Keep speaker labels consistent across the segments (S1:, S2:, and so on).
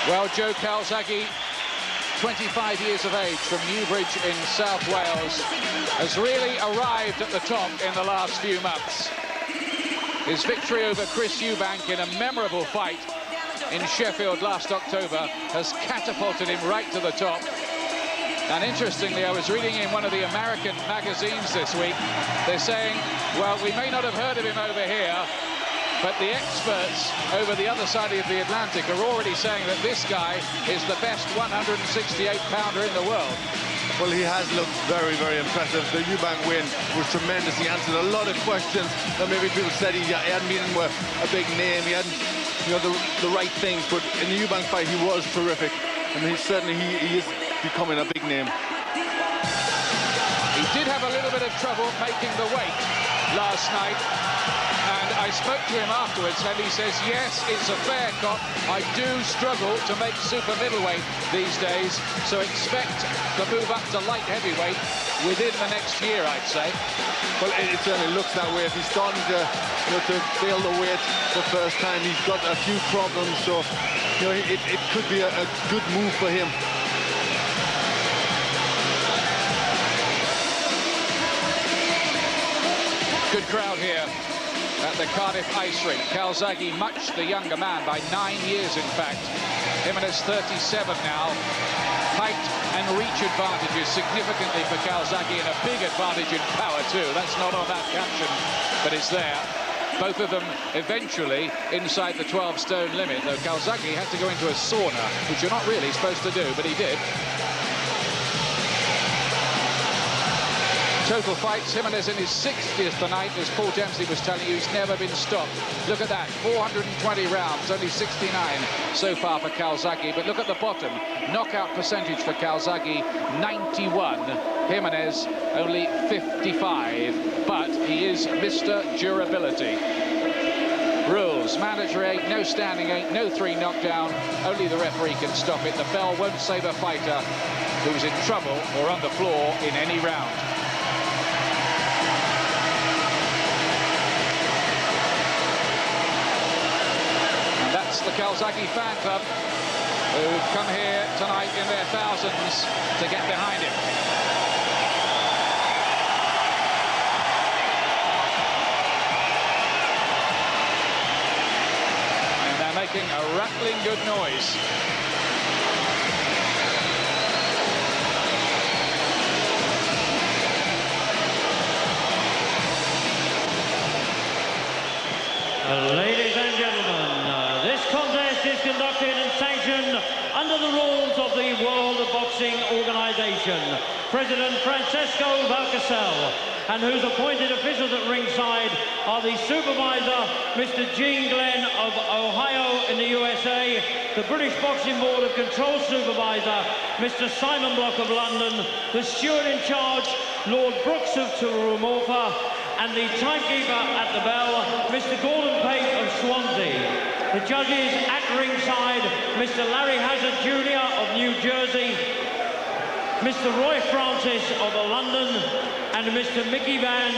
S1: Well, Joe Calzaghe, 25 years of age, from Newbridge in South Wales, has really arrived at the top in the last few months. His victory over Chris Eubank in a memorable fight in Sheffield last October has catapulted him right to the top. And interestingly, I was reading in one of the American magazines this week, they're saying, well, we may not have heard of him over here, but the experts over the other side of the Atlantic are already saying that this guy is the best 168-pounder in the world.
S2: Well, he has looked very, very impressive. The Eubank win was tremendous. He answered a lot of questions that maybe people said he hadn't been in with a big name. He hadn't, you know, the right things. But in the Eubank fight, he was terrific. I mean, certainly he is becoming a big name.
S1: He did have a little bit of trouble making the weight last night. And I spoke to him afterwards, and he says, yes, it's a fair cop. I do struggle to make super middleweight these days, so expect to move up to light heavyweight within the next year, I'd say.
S2: Well, it certainly looks that way. If he's starting to, you know, to fail the weight the first time, he's got a few problems, so, you know, it could be a good move for him.
S1: Good crowd here at the Cardiff Ice Rink. Calzaghe, much the younger man, by 9 years, in fact. Gimenez, 37 now. Height and reach advantages significantly for Calzaghe, and a big advantage in power, too. That's not on that caption, but it's there. Both of them eventually inside the 12-stone limit, though Calzaghe had to go into a sauna, which you're not really supposed to do, but he did. Total fights, Gimenez in his 60th tonight, as Paul Dempsey was telling you, he's never been stopped. Look at that, 420 rounds, only 69 so far for Calzaghe. But look at the bottom, knockout percentage for Calzaghe, 91. Gimenez, only 55. But he is Mr. Durability. Rules, mandatory 8, no standing 8, no 3 knockdown. Only the referee can stop it. The bell won't save a fighter who's in trouble or on the floor in any round. The Calzaghe fan club, who've come here tonight in their thousands to get behind him. And they're making a rattling good noise.
S3: Ladies and gentlemen, this contest is conducted and sanctioned under the rules of the World Boxing Organization. President Francesco Valcasel, and whose appointed officials at ringside are the supervisor, Mr. Gene Glenn of Ohio in the USA, the British Boxing Board of Control Supervisor, Mr. Simon Block of London, the steward in charge, Lord Brooks of Turumorfa, and the timekeeper at the bell, Mr. Gordon Pate of Swansea. The judges at ringside, Mr. Larry Hazard Jr. of New Jersey, Mr. Roy Francis of London, and Mr. Mickey Van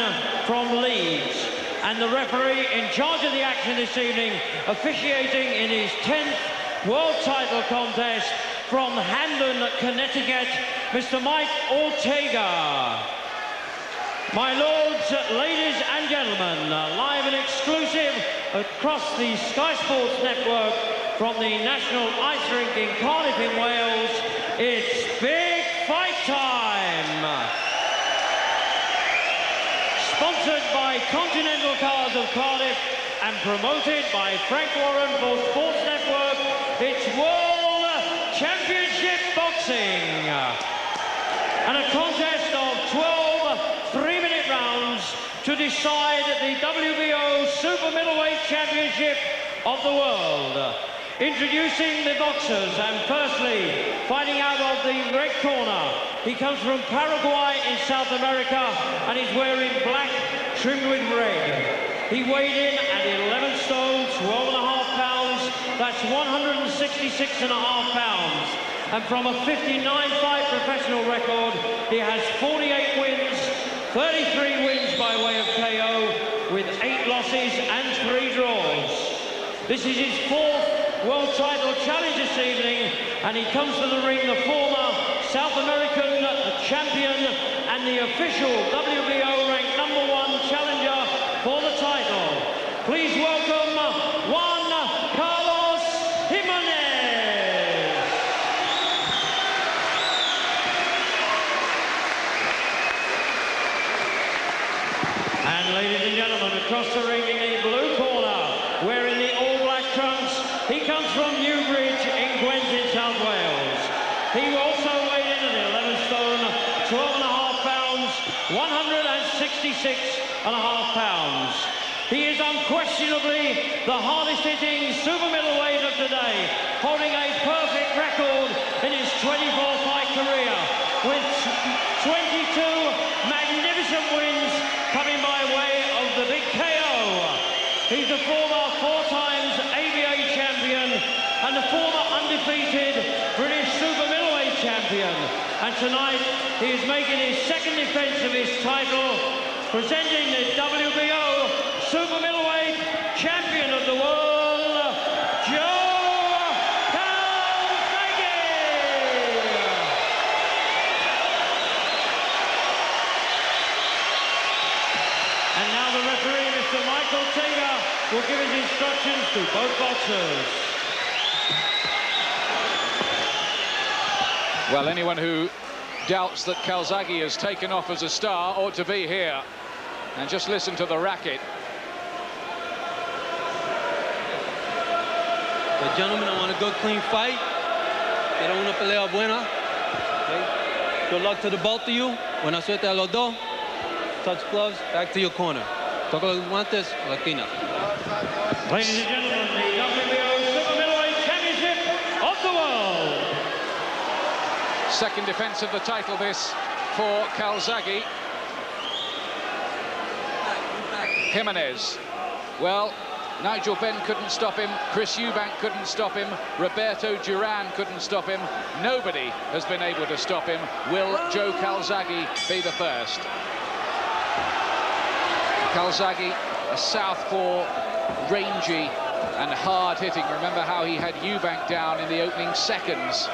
S3: from Leeds. And the referee in charge of the action this evening, officiating in his 10th world title contest from Hamden, Connecticut, Mr. Mike Ortega. My lords, ladies and gentlemen, live and exclusive across the Sky Sports Network from the National Ice Rink in Cardiff in Wales, it's big fight time! Sponsored by Continental Cars of Cardiff and promoted by Frank Warren for Sports Network, it's World Championship Boxing! And a contest of 12 3-minute rounds to decide the WBO Super Middleweight Championship of the world. Introducing the boxers, and firstly, fighting out of the red corner. He comes from Paraguay in South America, and he's wearing black trimmed with red. He weighed in at 11 stone, 12.5 pounds. That's 166.5 pounds. And from a 59-fight professional record, he has 48 wins, 33 wins by way of KO, with 8 losses and 3 draws. This is his 4th world title challenge this evening, and he comes to the ring, the former South American champion and the official WBO ranked #1 challenger for the title. Please welcome Juan Gimenez. And ladies and gentlemen, across the ring in the blue corner, wearing the all-black trunks, he comes from Newbridge in Gwent in South Wales. He also weighed in at 11 stone, 12.5 pounds, 166.5 pounds. He is unquestionably the hardest-hitting super middleweight of today, holding a perfect record in his 24-fight career, with 22 magnificent wins coming by way of the big KO. He's a former 4 times ABA champion and the former undefeated British super middleweight champion. And tonight he is making his second defense of his title, presenting the WBO super middleweight champion of the world, Calzaghe. And now the referee, Mr. Michael Tager, will give his instructions to both boxers.
S1: Well, anyone who doubts that Calzaghe has taken off as a star ought to be here. And just listen to the racket.
S4: But gentlemen, I want a good, clean fight. Quiero una pelea buena. Okay? Good luck to the both of you. Buena suerte a los dos. Touch gloves, back to your corner. Toca los guantes, la esquina.
S3: Ladies and gentlemen, the WBO Super Middleweight Championship of the world.
S1: Second defense of the title this for Calzaghe. Gimenez. Well, Nigel Benn couldn't stop him, Chris Eubank couldn't stop him, Roberto Duran couldn't stop him. Nobody has been able to stop him. Will Joe Calzaghe be the first? Calzaghe, a southpaw, rangy and hard-hitting. Remember how he had Eubank down in the opening seconds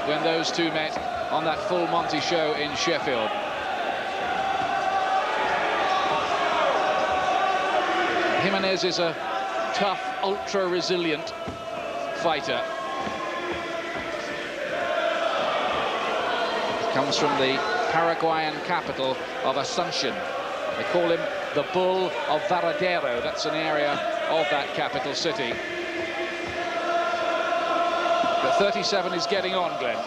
S1: when those two met on that full Monty show in Sheffield. Gimenez is a tough, ultra-resilient fighter. Comes from the Paraguayan capital of Asuncion. They call him the Bull of Varadero. That's an area of that capital city. But 37 is getting on, Glenn.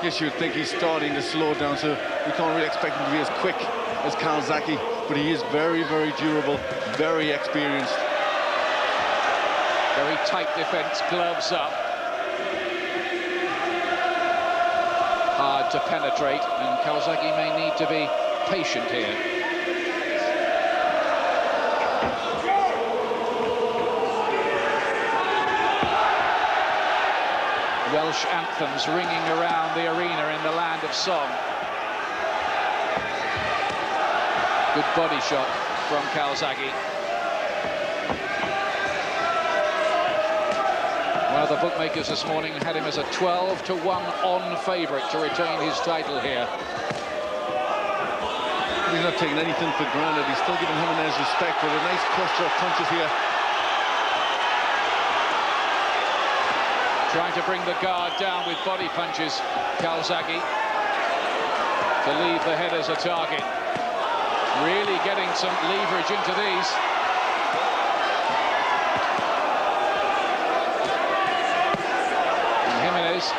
S2: Yes, you'd think he's starting to slow down, so we can't really expect him to be as quick as Calzaghe, but he is very, very durable, very experienced.
S1: Very tight defense, gloves up. Hard to penetrate, and Calzaghe may need to be patient here. Welsh anthems ringing around the arena in the land of song. Good body shot from Calzaghe. Well, the bookmakers this morning had him as a 12-to-1 on favourite to retain his title here.
S2: He's not taking anything for granted. He's still giving Gimenez respect with a nice cluster of punches here.
S1: Trying to bring the guard down with body punches, Calzaghe, to leave the head as a target. Really getting some leverage into these. And Gimenez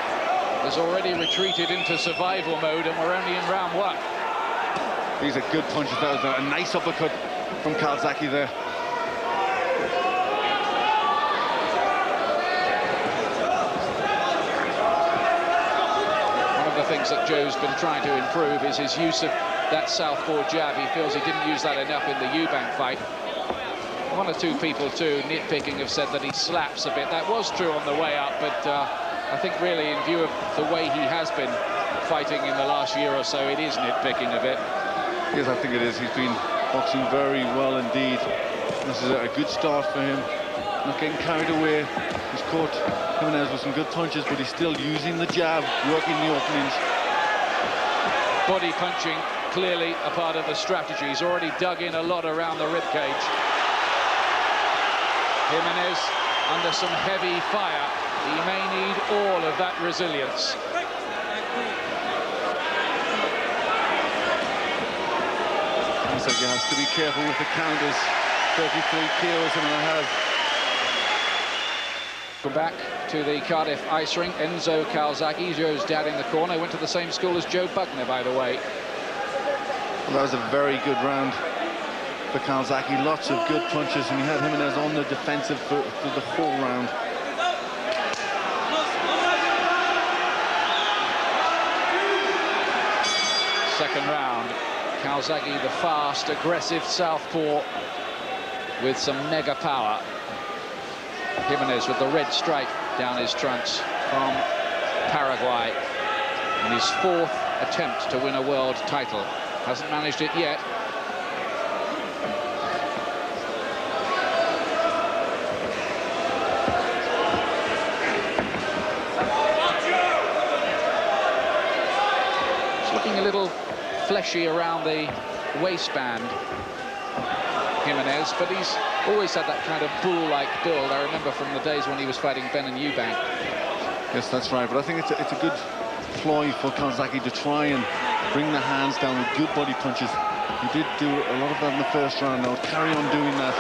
S1: has already retreated into survival mode, and we're only in round 1.
S2: These are good punches. That was a nice uppercut from Calzaghe there.
S1: Things that Joe's been trying to improve is his use of that southpaw jab. He feels he didn't use that enough in the Eubank fight. One or two people too, nitpicking, have said that he slaps a bit. That was true on the way up, but I think really in view of the way he has been fighting in the last year or so, it is nitpicking a bit.
S2: Yes, I think it is. He's been boxing very well indeed. This is a good start for him. not getting carried away. He's caught Gimenez with some good punches, but he's still using the jab, working the openings.
S1: Body punching, clearly a part of the strategy. He's already dug in a lot around the ribcage. Gimenez under some heavy fire. He may need all of that resilience.
S2: Calzaghe has to be careful with the counters. 33 KOs him and a half.
S1: Come back to the Cardiff ice rink. Enzo Calzaghe, Joe's dad in the corner, went to the same school as Joe Buckner, by the way.
S2: Well, that was a very good round for Calzaghe. Lots of good punches, and he had Gimenez on the defensive for the whole round.
S1: Second round. Calzaghe, the fast, aggressive southpaw with some mega power. Gimenez with the red stripe down his trunks from Paraguay. In his fourth attempt to win a world title. Hasn't managed it yet. It's looking a little fleshy around the waistband, Gimenez, but he's always had that kind of bull-like build. I remember from the days when he was fighting Ben and Eubank.
S2: Yes, that's right, but I think it's a good ploy for Calzaghe to try and bring the hands down with good body punches. He did do a lot of that in the first round. Now carry on doing that.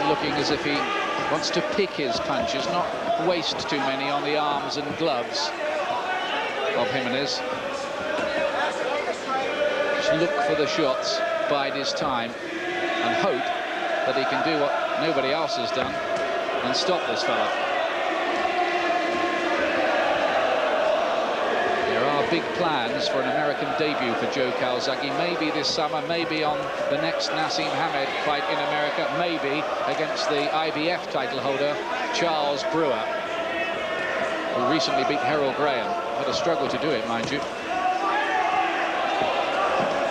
S1: Looking as if he wants to pick his punches, not waste too many on the arms and gloves of Gimenez. Just look for the shots, bide his time, and hope that he can do what nobody else has done and stop this fella. There are big plans for an American debut for Joe Calzaghe, maybe this summer, maybe on the next Nassim Hamed fight in America, maybe against the IBF title holder Charles Brewer, who recently beat Harold Graham. Had a struggle to do it, mind you.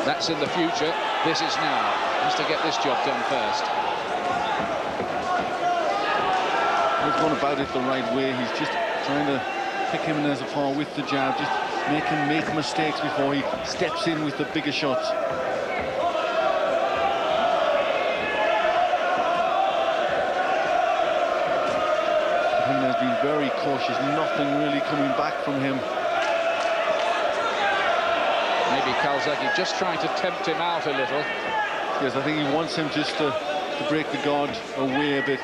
S1: That's in the future. This is now. Has to get this job done first.
S2: He's gone about it the right way. He's just trying to pick Gimenez apart with the jab, just make him make mistakes before he steps in with the bigger shots. Gimenez has been very cautious, nothing really coming back from him.
S1: Maybe Calzaghe just trying to tempt him out a little.
S2: Yes, I think he wants him just to break the guard away a bit,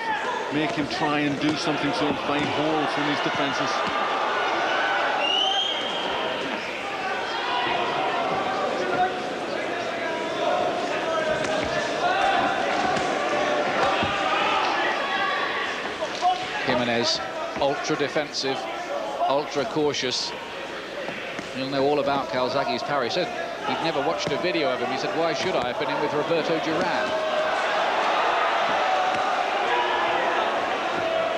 S2: make him try and do something so he'll find holes in his defenses.
S1: Gimenez, ultra defensive, ultra cautious. You'll know all about Calzaghe's power. He said he'd never watched a video of him. He said, why should I? I've been in with Roberto Duran.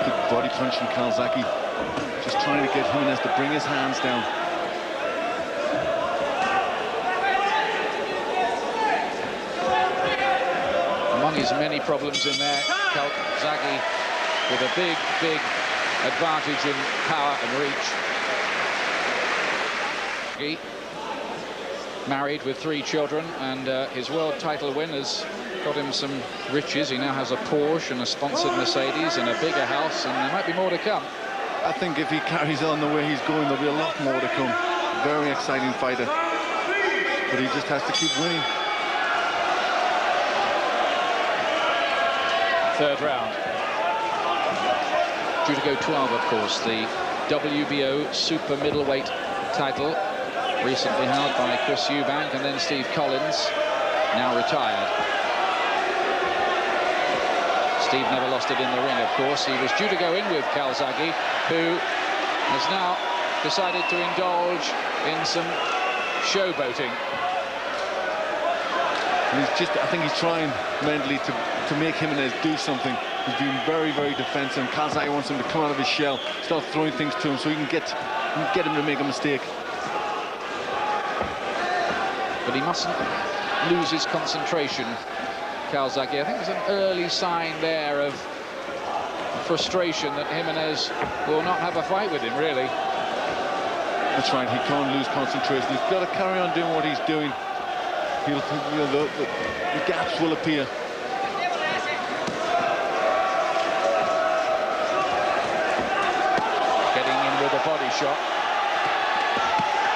S2: Good body punch from Calzaghe. Just trying to get Gimenez to bring his hands down.
S1: Among his many problems in there, Calzaghe with a big, big advantage in power and reach. Married with 3 children, and his world title win has got him some riches. He now has a Porsche and a sponsored Mercedes and a bigger house, and there might be more to come.
S2: I think if he carries on the way he's going, there'll be a lot more to come. Very exciting fighter, but he just has to keep winning.
S1: Third round. Due to go 12, of course, the WBO super middleweight title, recently held by Chris Eubank and then Steve Collins, now retired. Steve never lost it in the ring, of course. He was due to go in with Calzaghe, who has now decided to indulge in some showboating.
S2: I think he's trying mentally to make Gimenez do something. He's been very, very defensive. Calzaghe wants him to come out of his shell, start throwing things to him so he can get get him to make a mistake.
S1: But he mustn't lose his concentration, Calzaghe. I think there's an early sign there of frustration that Gimenez will not have a fight with him, really.
S2: That's right, he can't lose concentration. He's got to carry on doing what he's doing. The gaps will appear.
S1: Getting in with a body shot.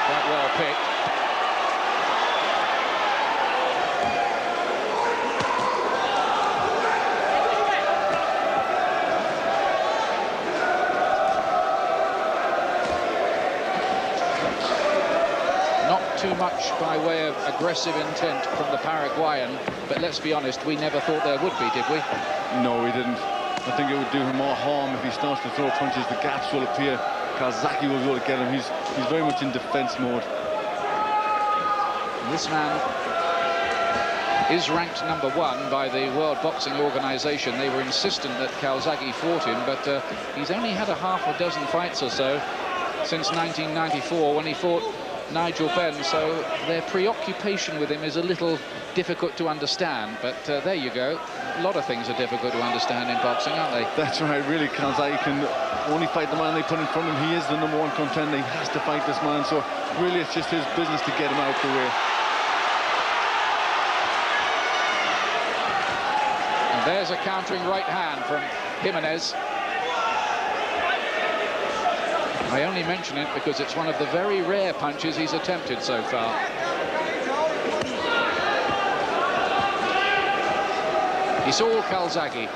S1: Quite well picked. Too much by way of aggressive intent from the Paraguayan, but let's be honest, we never thought there would be, did we?
S2: No, we didn't. I think it would do him more harm if he starts to throw punches. The gaps will appear. Calzaghe will be able to get him. He's very much in defense mode.
S1: This man is ranked #1 by the World Boxing Organization. They were insistent that Calzaghe fought him, but he's only had a half a dozen fights or so since 1994 when he fought Nigel Benn, so their preoccupation with him is a little difficult to understand, but there you go. A lot of things are difficult to understand in boxing, aren't they?
S2: That's right, really. Calzaghe can only fight the man they put in front of him. He is the #1 contender. He has to fight this man, so really it's just his business to get him out the way.
S1: And there's a countering right hand from Gimenez. I only mention it because it's one of the very rare punches he's attempted so far. It's all Calzaghe.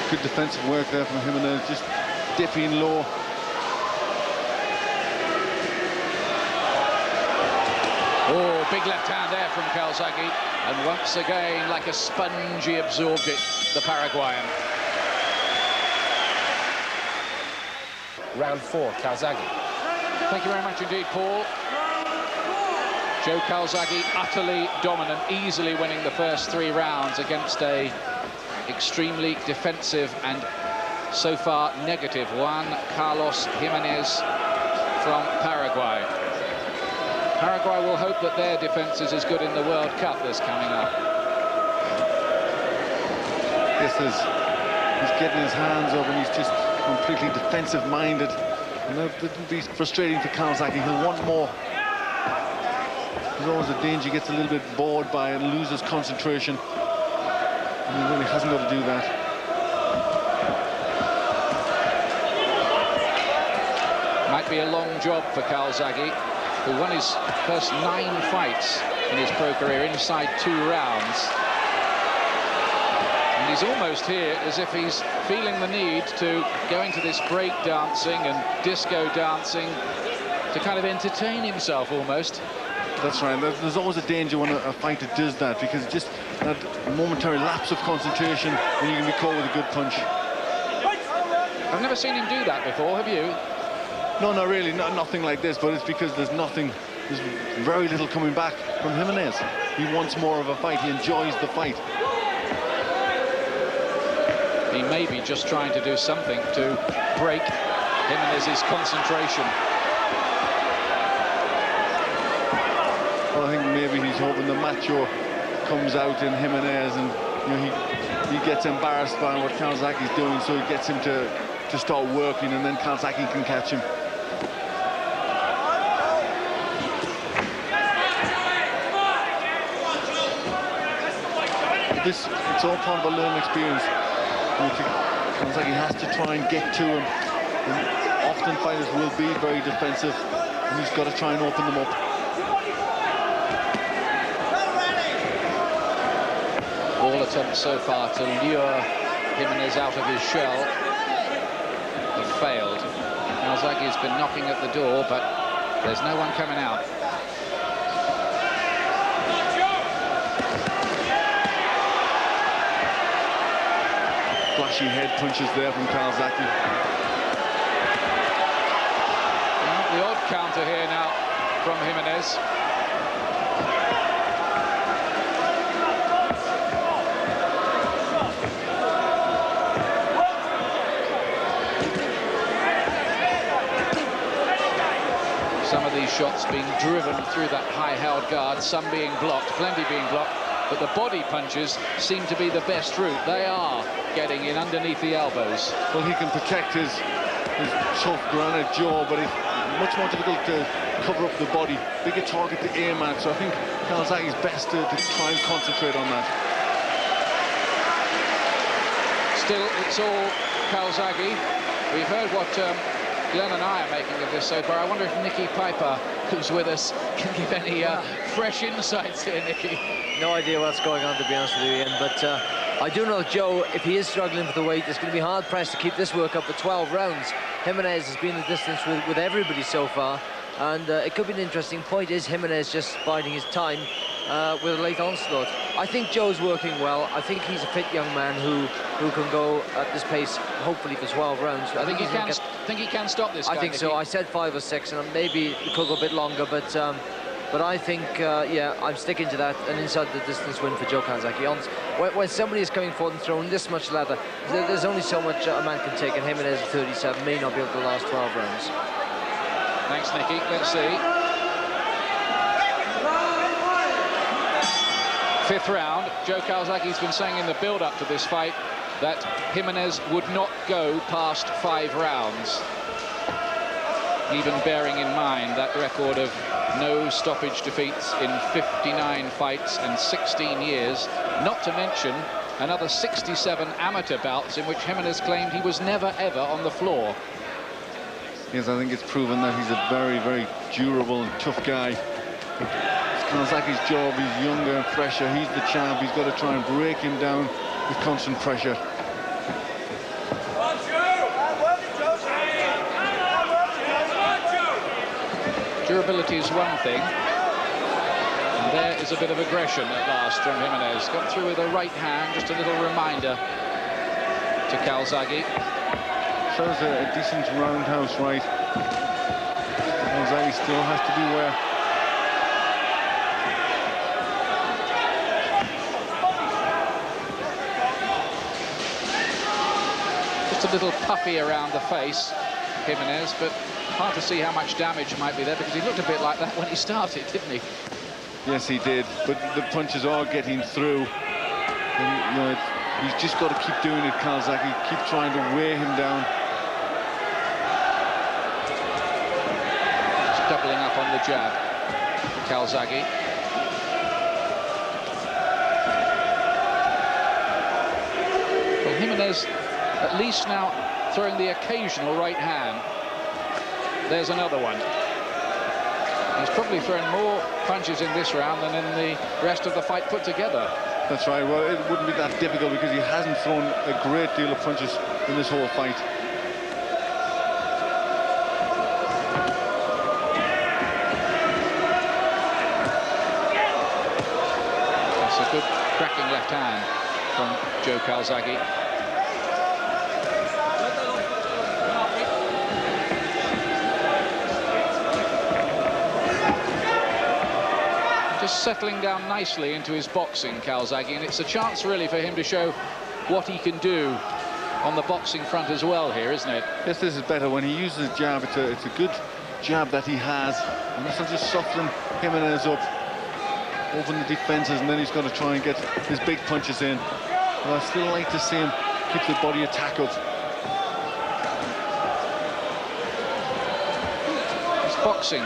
S2: Good defensive work there from Gimenez, just dipping low.
S1: Oh, big left hand there from Calzaghe, and once again, like a sponge, he absorbed it, the Paraguayan.
S5: Round 4, Calzaghe.
S1: Thank you very much indeed, Paul. Joe Calzaghe utterly dominant, easily winning the first 3 rounds against a extremely defensive and so far negative Juan Carlos Gimenez from Paraguay. Paraguay will hope that their defence is as good in the World Cup that's coming up.
S2: This is, he's getting his hands up and he's just completely defensive-minded. And that would be frustrating for Calzaghe. He'll want more. There's always a danger he gets a little bit bored by it and loses concentration. And he really hasn't got to do that.
S1: Might be a long job for Calzaghe, who won his first 9 fights in his pro career inside 2 rounds. And he's almost here as if he's feeling the need to go into this break dancing and disco dancing to kind of entertain himself almost.
S2: That's right. There's always a danger when a fighter does that, because just that momentary lapse of concentration and you can be caught with a good punch.
S1: I've never seen him do that before, have you?
S2: No, not really, nothing like this, but it's because there's very little coming back from Gimenez. He wants more of a fight, he enjoys the fight.
S1: He may be just trying to do something to break Gimenez's concentration.
S2: Well, I think maybe he's hoping the macho comes out in Gimenez and he gets embarrassed by what Calzaghe's doing, so he gets him to start working, and then Calzaghe can catch him. It's all part of a learning experience. Calzaghe has to try and get to him. And often fighters will be very defensive, and he's got to try and open them up.
S1: All attempts so far to lure Gimenez out of his shell have failed. Calzaghe's been knocking at the door, but there's no one coming out.
S2: Flashy head punches there from Calzaghe.
S1: The odd counter here now from Gimenez. Some of these shots being driven through that high-held guard, some being blocked, plenty being blocked, but the body punches seem to be the best route. They are getting in underneath the elbows.
S2: Well, he can protect his tough granite jaw, but it's much more difficult to cover up the body. Bigger target to aim at, so I think Calzaghe is best to try and concentrate on that.
S1: Still, it's all Calzaghe. We've heard what Glenn and I are making of this so far. I wonder if Nicky Piper, who's with us, can give any fresh insights here, Nicky.
S5: No idea what's going on, to be honest with you, Ian, but I do know Joe, if he is struggling with the weight, it's going to be hard pressed to keep this work up for 12 rounds. Gimenez has been the distance with everybody so far, and it could be an interesting point. Is Gimenez just biding his time with a late onslaught? I think Joe's working well. I think he's a fit young man who can go at this pace, hopefully for 12 rounds.
S1: I think he can stop this guy,
S5: I think
S1: Nicky.
S5: so. I said 5 or 6, and maybe it could go a bit longer, but I think, yeah, I'm sticking to that, an inside the distance win for Joe Calzaghe. When somebody is coming forward and throwing this much leather, there's only so much a man can take, and Gimenez at 37 may not be able to last 12 rounds.
S1: Thanks, Nicky. Let's see. 5th round. Joe Calzaghe's been saying in the build-up to this fight that Gimenez would not go past 5 rounds. Even bearing in mind that record of no stoppage defeats in 59 fights and 16 years, not to mention another 67 amateur bouts in which Gimenez claimed he was never, ever on the floor.
S2: Yes, I think it's proven that he's a very, very durable and tough guy. It's Calzaghe's job. He's younger and fresher. He's the champ. He's got to try and break him down with constant pressure.
S1: Durability is one thing, and there is a bit of aggression at last from Gimenez. Got through with a right hand, just a little reminder to Calzaghe.
S2: Shows a decent roundhouse right. Calzaghe still has to beware.
S1: Just a little puffy around the face, Gimenez, but hard to see how much damage might be there, because he looked a bit like that when he started, didn't he?
S2: Yes, he did, but the punches are getting through. And, you know, he's just got to keep doing it, Calzaghe. Keep trying to wear him down.
S1: Just doubling up on the jab, Calzaghe. Well, Gimenez at least now throwing the occasional right hand. There's another one. He's probably thrown more punches in this round than in the rest of the fight put together.
S2: That's right. Well, it wouldn't be that difficult because he hasn't thrown a great deal of punches in this whole fight.
S1: That's a good cracking left hand from Joe Calzaghe. Just settling down nicely into his boxing, Calzaghe, and it's a chance really for him to show what he can do on the boxing front as well here, isn't it?
S2: Yes, this is better when he uses a jab. It's a good jab that he has, and this will just soften Gimenez up, open the defenses, and then he's got to try and get his big punches in. But I still like to see him keep the body attack up.
S1: He's boxing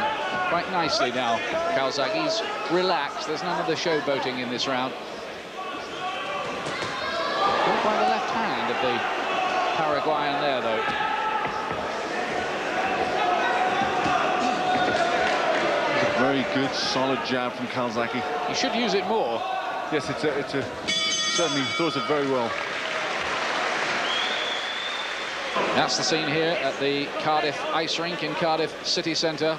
S1: quite nicely now, Calzaghe's relaxed. There's none of the showboating in this round. Caught by the left hand of the Paraguayan there, though.
S2: A very good, solid jab from Calzaghe.
S1: He should use it more.
S2: Yes, certainly throws it very well.
S1: That's the scene here at the Cardiff Ice Rink in Cardiff City Centre.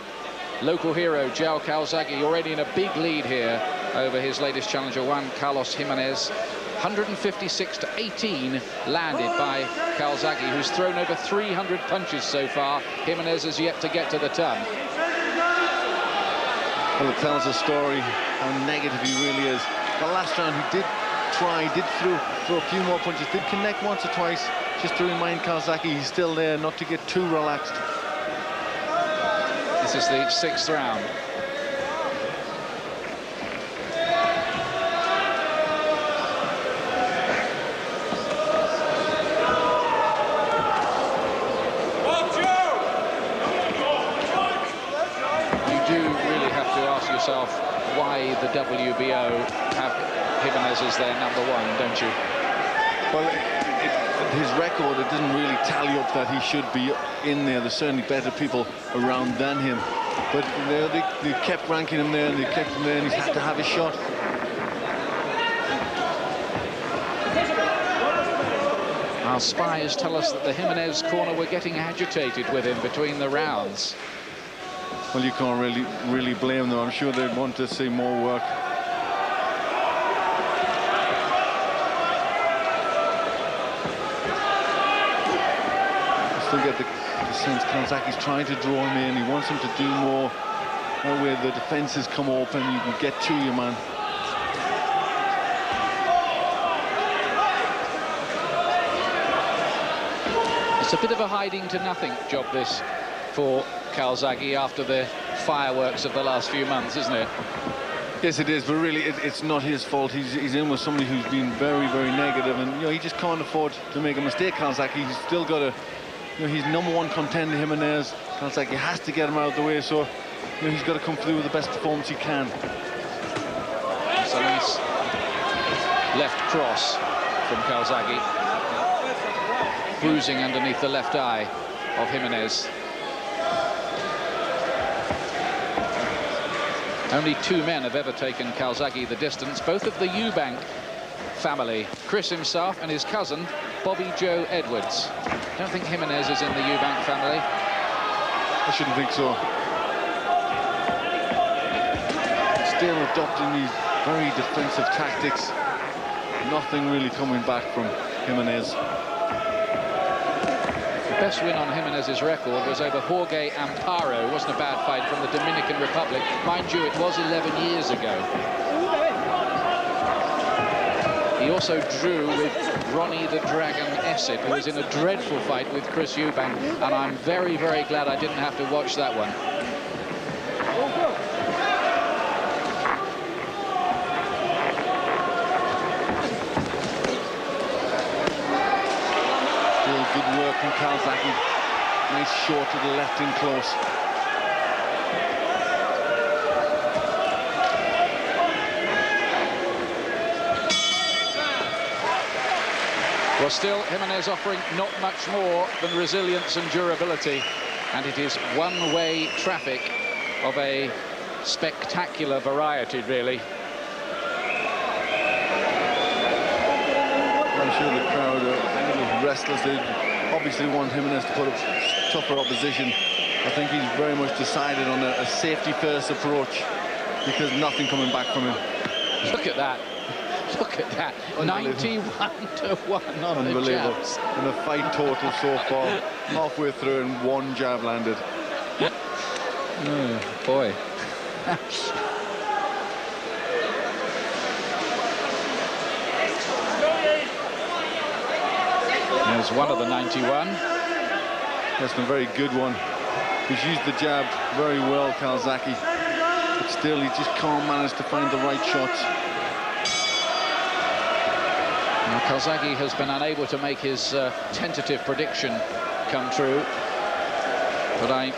S1: Local hero Joe Calzaghe already in a big lead here over his latest challenger, Juan Carlos Gimenez. 156-18 landed by Calzaghe, who's thrown over 300 punches so far. Gimenez has yet to get to the ton.
S2: Well, it tells a story how negative he really is. The last round he did try, did throw a few more punches, did connect once or twice, just to remind Calzaghe he's still there, not to get too relaxed.
S1: This is the 6th round. Why the WBO have Gimenez as their #1, don't you?
S2: Well, his record, it doesn't really tally up that he should be in there. There's certainly better people around than him. But they kept ranking him there, and they kept him there, and he's had to have his shot.
S1: Our spies tell us that the Gimenez corner were getting agitated with him between the rounds.
S2: Well, you can't really blame them. I'm sure they'd want to see more work. I still get the sense Calzaghe's trying to draw him in. He wants him to do more. That way the defenses come open, you can get to your man.
S1: It's a bit of a hiding to nothing job, this, for Calzaghe after the fireworks of the last few months, isn't it?
S2: Yes, it is, but really it's not his fault. He's in with somebody who's been very, very negative, and he just can't afford to make a mistake. Calzaghe, he's still got a, he's #1 contender, Gimenez. Calzaghe has to get him out of the way, so he's got to come through with the best performance he can.
S1: It's a nice left cross from Calzaghe, bruising underneath the left eye of Gimenez. Only 2 men have ever taken Calzaghe the distance, both of the Eubank family, Chris himself and his cousin, Bobby Joe Edwards. Don't think Gimenez is in the Eubank family.
S2: I shouldn't think so. Still adopting these very defensive tactics. Nothing really coming back from Gimenez.
S1: The best win on Gimenez's record was over Jorge Amparo. It wasn't a bad fight from the Dominican Republic. Mind you, it was 11 years ago. He also drew with Ronnie the Dragon Essett, who was in a dreadful fight with Chris Eubank, and I'm very, very glad I didn't have to watch that one.
S2: Good work from Calzaghe. Nice short to the left in close.
S1: Well, still, Gimenez offering not much more than resilience and durability, and it is one-way traffic of a spectacular variety, really.
S2: I'm sure the crowd are restless. They obviously want Gimenez to put up tougher opposition. I think he's very much decided on a safety-first approach because nothing coming back from him.
S1: Look at that. Look at that. 91-1 on the jabs.
S2: And the fight total so far, halfway through and 1 jab landed.
S1: Oh, boy. There's one of the 91.
S2: That's been a very good one. He's used the jab very well, Calzaghe. But still, he just can't manage to find the right shots.
S1: Now, Calzaghe has been unable to make his tentative prediction come true. But I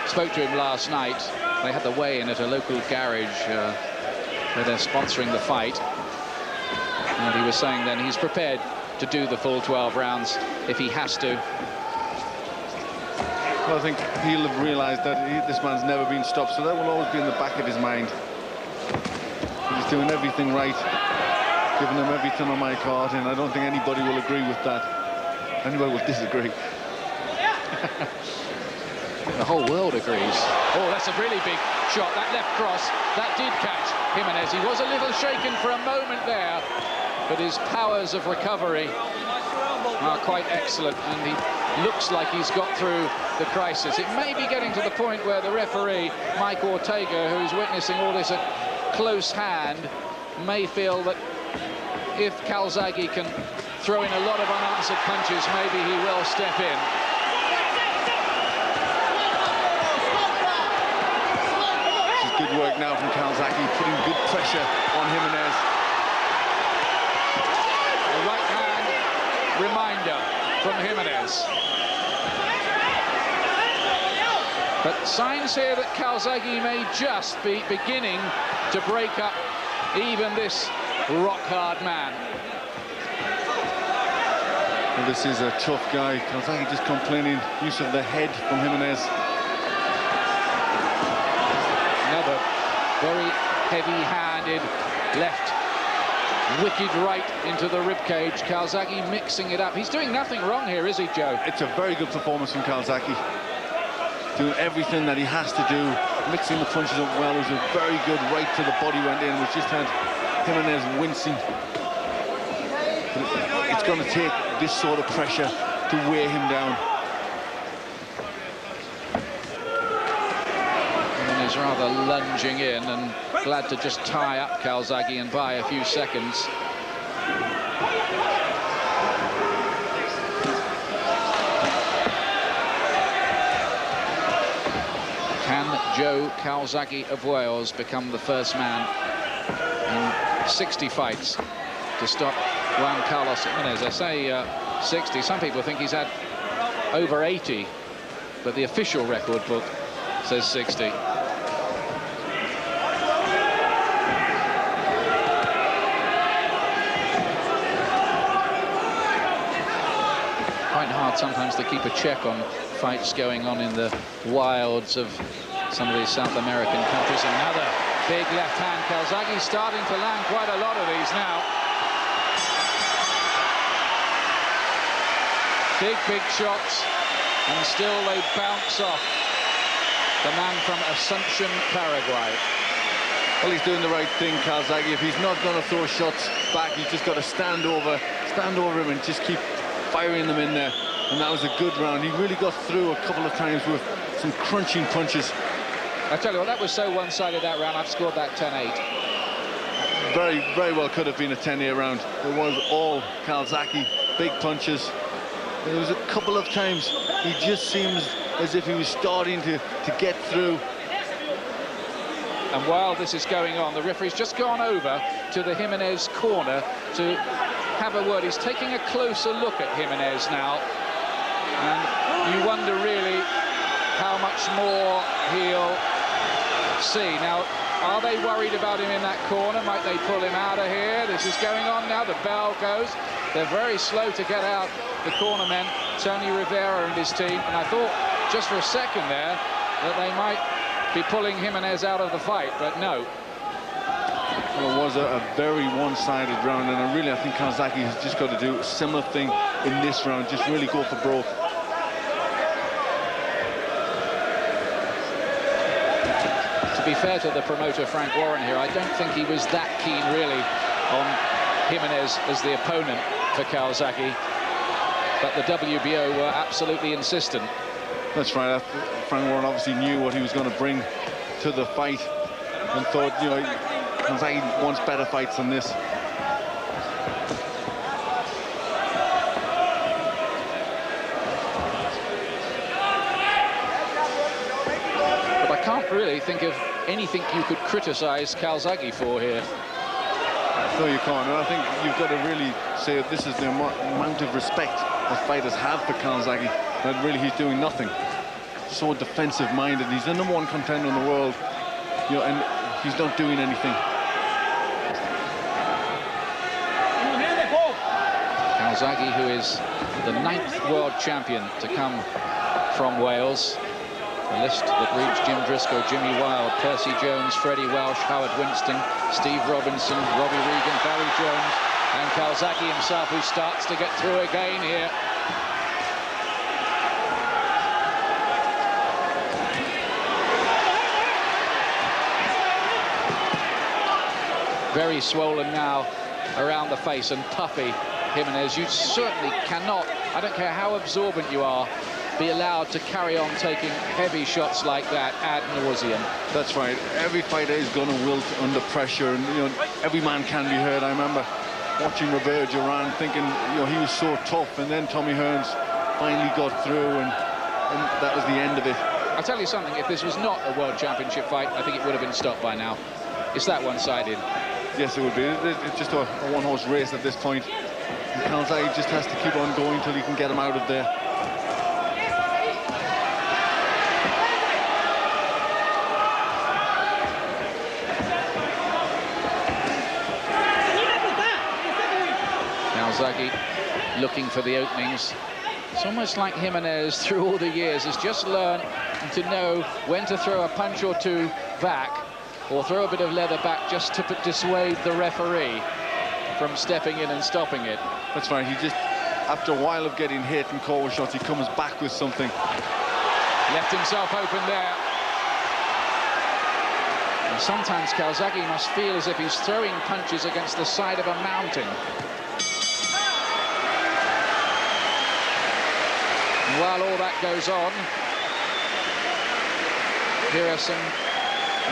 S1: spoke to him last night. They had the weigh-in at a local garage where they're sponsoring the fight. And he was saying then he's prepared to do the full 12 rounds if he has to.
S2: Well, I think he'll have realised that this man's never been stopped, so that will always be in the back of his mind. He's doing everything right, giving them everything on my card, and I don't think anybody will agree with that. Anybody will disagree.
S1: The whole world agrees. Oh, that's a really big shot. That left cross, that did catch Gimenez. He was a little shaken for a moment there, but his powers of recovery are quite excellent, and he looks like he's got through the crisis. It may be getting to the point where the referee, Mike Ortega, who's witnessing all this at close hand, may feel that if Calzaghe can throw in a lot of unanswered punches, maybe he will step in.
S2: This is good work now from Calzaghe, putting good pressure on Gimenez.
S1: A right hand reminder from Gimenez. But signs here that Calzaghe may just be beginning to break up even this rock-hard man.
S2: Well, this is a tough guy. Calzaghe just complaining, use of the head from Gimenez.
S1: Another very heavy-handed left, wicked right into the ribcage. Calzaghe mixing it up. He's doing nothing wrong here, is he, Joe?
S2: It's a very good performance from Calzaghe. Doing everything that he has to do, mixing the punches up well. It was a very good right to the body went in, which just had Gimenez wincing. But it's going to take this sort of pressure to wear him down.
S1: Gimenez rather lunging in and glad to just tie up Calzaghe and buy a few seconds. Can Joe Calzaghe of Wales become the first man in 60 fights to stop Juan Carlos Gimenez? I say 60. Some people think he's had over 80, but the official record book says 60. Quite hard sometimes to keep a check on fights going on in the wilds of some of these South American countries. Another big left hand. Calzaghe starting to land quite a lot of these now. Big shots, and still they bounce off the man from Asunción, Paraguay.
S2: Well, he's doing the right thing, Calzaghe. If he's not going to throw shots back, he's just got to stand over him and just keep firing them in there. And that was a good round. He really got through a couple of times with some crunching punches.
S1: I tell you what, that was so one-sided, that round. I've scored that 10-8.
S2: Very well could have been a 10-8 round. It was all Calzaghe, big punches. There was a couple of times he just seems as if he was starting to get through.
S1: And while this is going on, the referee's just gone over to the Gimenez corner to have a word. He's taking a closer look at Gimenez now, and you wonder really how much more he'll see. Now, are they worried about him in that corner? Might they pull him out of here? This is going on now. The bell goes. They're very slow to get out, the corner men, Tony Rivera and his team. And I thought just for a second there that they might be pulling Gimenez out of the fight, but no.
S2: Well, it was a very one-sided round, and I think Calzaghe has just got to do a similar thing in this round, just really go for broke.
S1: To be fair to the promoter, Frank Warren, here, I don't think he was that keen, really, on Gimenez as the opponent for Calzaghe. But the WBO were absolutely insistent.
S2: That's right. Frank Warren obviously knew what he was going to bring to the fight and thought, you know, Calzaghe wants better fights than this.
S1: But I can't really think of anything you could criticize Calzaghe for here.
S2: No, you can't. And I think you've got to really say that this is the amount of respect that fighters have for Calzaghe, that really he's doing nothing. So defensive-minded. He's the #1 contender in the world, you know, and he's not doing anything.
S1: Calzaghe, who is the 9th world champion to come from Wales. The list that reads Jim Driscoll, Jimmy Wilde, Percy Jones, Freddie Welsh, Howard Winston, Steve Robinson, Robbie Regan, Barry Jones, and Calzaghe himself, who starts to get through again here. Very swollen now around the face and puffy. Gimenez, you certainly cannot I don't care how absorbent you are, be allowed to carry on taking heavy shots like that ad nauseum.
S2: That's right. Every fighter is going to wilt under pressure, and every man can be hurt. I remember watching Roberto Duran, thinking he was so tough, and then Tommy Hearns finally got through, and that was the end of it.
S1: I'll tell you something, if this was not a World Championship fight, I think it would have been stopped by now. It's that one-sided.
S2: Yes, it would be. It's just a one-horse race at this point. And Calzaghe just has to keep on going until he can get him out of there.
S1: Calzaghe looking for the openings. It's almost like Gimenez, through all the years, has just learned to know when to throw a punch or two back, or throw a bit of leather back just to dissuade the referee from stepping in and stopping it.
S2: That's right. He just, after a while of getting hit and caught with shots, he comes back with something.
S1: Left himself open there. And sometimes Calzaghe must feel as if he's throwing punches against the side of a mountain. And while all that goes on, here are some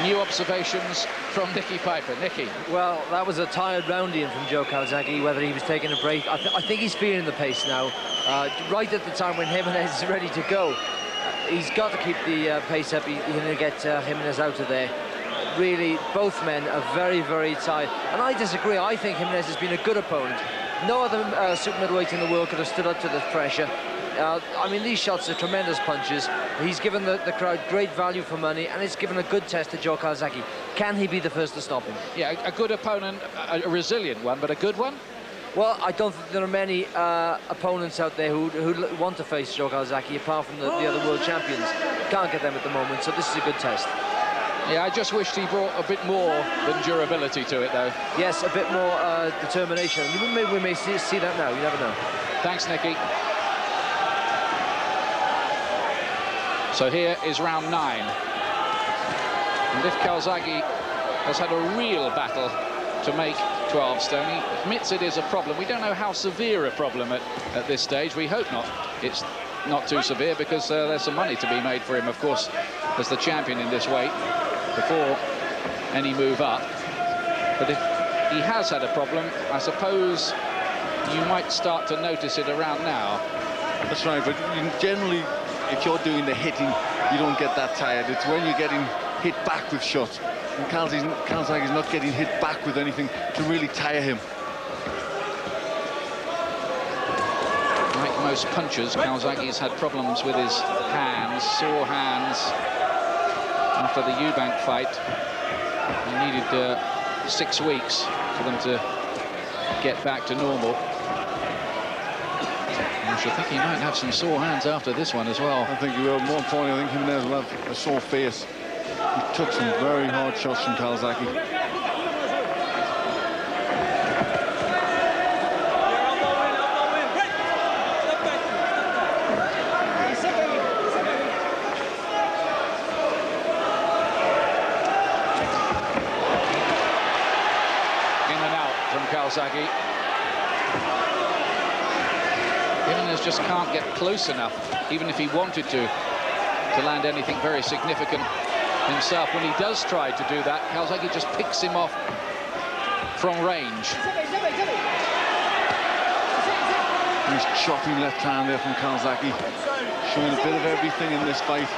S1: new observations from Nicky Piper. Nicky.
S5: Well, that was a tired rounding from Joe Calzaghe, whether he was taking a break. I think he's feeling the pace now. Right at the time when Gimenez is ready to go, he's got to keep the pace up. He's going to get Gimenez out of there. Really, both men are very, very tired. And I disagree. I think Gimenez has been a good opponent. No other super middleweight in the world could have stood up to this pressure. I mean, these shots are tremendous punches. He's given the crowd great value for money, and it's given a good test to Joe Calzaghe. Can he be the first to stop him?
S1: Yeah, a good opponent, a resilient one, but a good one?
S5: Well, I don't think there are many opponents out there who want to face Joe Calzaghe, apart from the other world champions. Can't get them at the moment, so this is a good test.
S1: Yeah, I just wished he brought a bit more than durability to it, though.
S5: Yes, a bit more determination. We may see that now, you never know.
S1: Thanks, Nicky. So here is round 9. And if Calzaghe has had a real battle to make 12 stone, he admits it is a problem. We don't know how severe a problem at this stage. We hope not. It's not too severe, because there's some money to be made for him, of course, as the champion in this weight before any move up. But if he has had a problem, I suppose you might start to notice it around now.
S2: That's right, but generally, if you're doing the hitting, you don't get that tired. It's when you're getting hit back with shots. And Calzaghe is not getting hit back with anything to really tire him.
S1: Like most punchers, Calzaghe's had problems with his hands, sore hands. After the Eubank fight, he needed 6 weeks for them to get back to normal. I think he might have some sore hands after this one as well.
S2: I think he will. More importantly, I think Gimenez will have a sore face. He took some very hard shots from Calzaghe.
S1: In and out from Calzaghe. Gimenez just can't get close enough, even if he wanted to land anything very significant himself. When he does try to do that, Calzaghe just picks him off from range.
S2: Nice chopping left hand there from Calzaghe, showing a bit of everything in this fight.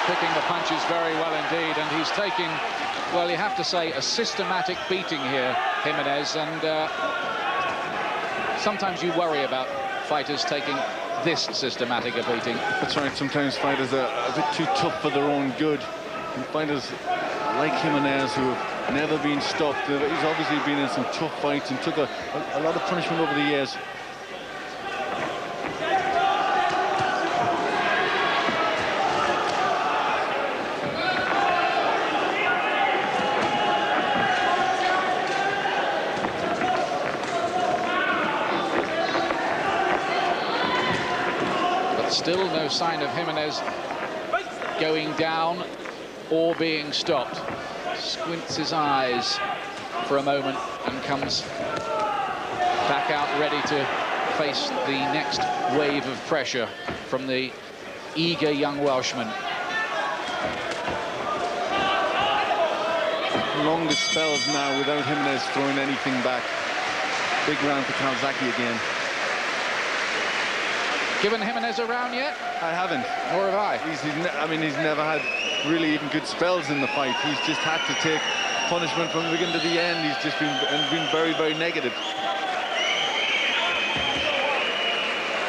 S1: Picking the punches very well indeed, and he's taking, well, you have to say, a systematic beating here, Gimenez, and sometimes you worry about fighters taking this systematic a beating.
S2: That's right, sometimes fighters are a bit too tough for their own good. And fighters like Gimenez, who have never been stopped, he's obviously been in some tough fights and took a lot of punishment over the years.
S1: Still no sign of Gimenez going down or being stopped. Squints his eyes. for a moment and comes back out ready to face the next wave of pressure from the eager young Welshman.
S2: Longest spells now without Gimenez throwing anything back. Big round for Calzaghe again.
S1: Given Gimenez a round yet?
S2: I haven't.
S1: Nor have I.
S2: I mean, he's never had really even good spells in the fight. He's just had to take punishment from the beginning to the end. He's just been very, very negative.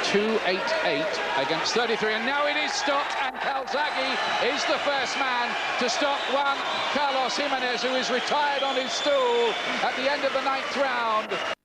S1: 288 against 33, and now it is stopped, and Calzaghe is the first man to stop Juan Carlos Gimenez, who is retired on his stool at the end of the 9th round.